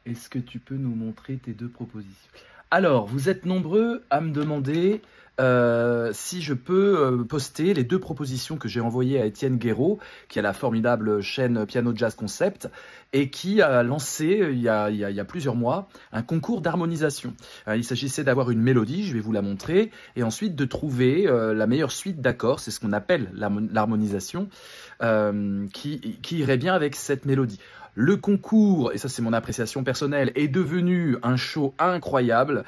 Est-ce que tu peux nous montrer tes deux propositions? Alors, vous êtes nombreux à me demander si je peux poster les deux propositions que j'ai envoyées à Étienne Guéraud, qui a la formidable chaîne Piano Jazz Concept, et qui a lancé il y a plusieurs mois un concours d'harmonisation. Il s'agissait d'avoir une mélodie, je vais vous la montrer, et ensuite de trouver la meilleure suite d'accords, c'est ce qu'on appelle l'harmonisation, qui irait bien avec cette mélodie. Le concours, et ça c'est mon appréciation personnelle, est devenu un show incroyable.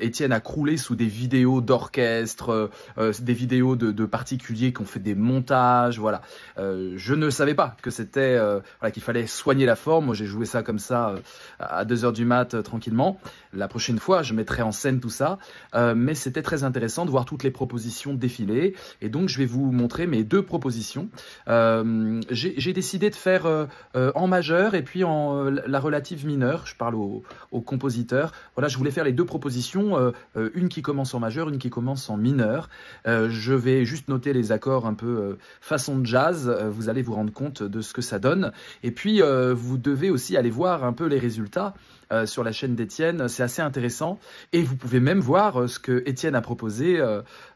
Étienne a croulé sous des vidéos d'orchestre, des vidéos de particuliers qui ont fait des montages. Voilà. Je ne savais pas que c'était voilà, qu'il fallait soigner la forme. Moi j'ai joué ça comme ça à 2h du mat tranquillement. La prochaine fois je mettrai en scène tout ça. Mais c'était très intéressant de voir toutes les propositions défiler. Et donc je vais vous montrer mes deux propositions. J'ai décidé de faire en majeur et puis en la relative mineure. Je parle au compositeur. Voilà, je voulais faire les deux propositions, une qui commence en majeur, une qui commence en mineur. Je vais juste noter les accords un peu façon de jazz. Vous allez vous rendre compte de ce que ça donne. Et puis, vous devez aussi aller voir un peu les résultats sur la chaîne d'Étienne. C'est assez intéressant. Et vous pouvez même voir ce que Étienne a proposé,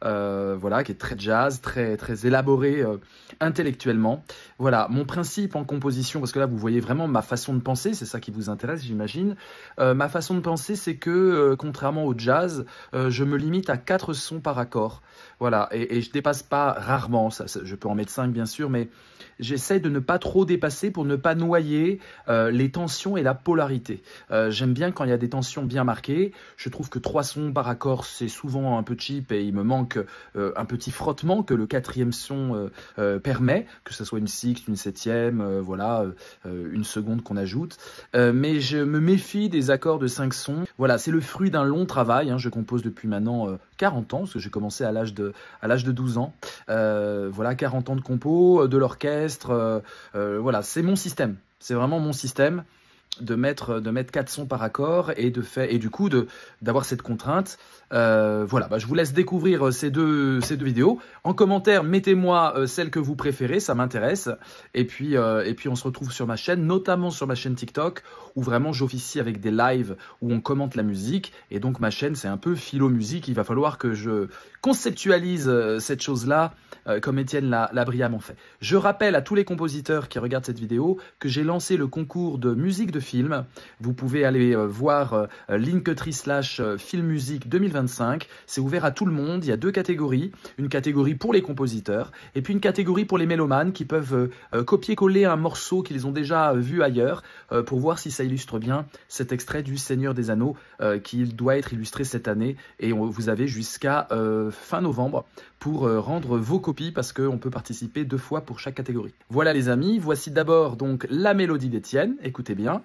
voilà, qui est très jazz, très, très élaboré intellectuellement. Voilà, mon principe en composition, parce que là, vous voyez vraiment ma façon de penser, c'est ça qui vous intéresse, j'imagine. Ma façon de penser, c'est que, contrairement au jazz, je me limite à 4 sons par accord. Voilà, et je dépasse pas rarement, je peux en mettre 5 bien sûr, mais j'essaie de ne pas trop dépasser pour ne pas noyer les tensions et la polarité. J'aime bien quand il y a des tensions bien marquées. Je trouve que 3 sons par accord, c'est souvent un peu cheap et il me manque un petit frottement que le 4e son permet, que ce soit une sixte, une 7e, voilà, une seconde qu'on ajoute. Mais je me méfie des accords de 5 sons. Voilà, c'est le fruit d'un long travail. Hein. Je compose depuis maintenant 40 ans, parce que j'ai commencé à l'âge de 12 ans. Voilà, 40 ans de compo, de l'orchestre. Voilà, c'est mon système. C'est vraiment mon système de mettre 4 sons par accord et du coup d'avoir cette contrainte. Voilà, je vous laisse découvrir ces deux vidéos. En commentaire, mettez-moi celle que vous préférez, ça m'intéresse. Et puis on se retrouve sur ma chaîne, notamment sur ma chaîne TikTok, où vraiment j'officie avec des lives où on commente la musique. Et donc ma chaîne, c'est un peu philo musique. Il va falloir que je conceptualise cette chose-là, comme Étienne l'a brillamment fait. Je rappelle à tous les compositeurs qui regardent cette vidéo que j'ai lancé le concours de musique de film. Vous pouvez aller voir Linktree/Film Musique 2025. C'est ouvert à tout le monde. Il y a 2 catégories. Une catégorie pour les compositeurs et puis une catégorie pour les mélomanes qui peuvent copier-coller un morceau qu'ils ont déjà vu ailleurs pour voir si ça illustre bien cet extrait du Seigneur des Anneaux qui doit être illustré cette année. Et vous avez jusqu'à fin novembre pour rendre vos copies parce qu'on peut participer 2 fois pour chaque catégorie. Voilà les amis, voici d'abord donc la mélodie d'Étienne. Écoutez bien.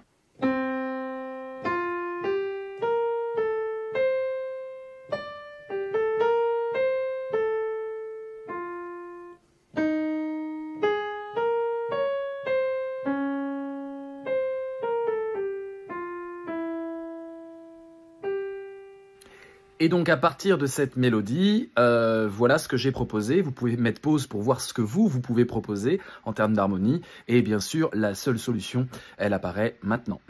Et donc à partir de cette mélodie, voilà ce que j'ai proposé. Vous pouvez mettre pause pour voir ce que vous pouvez proposer en termes d'harmonie. Et bien sûr, la seule solution, elle apparaît maintenant.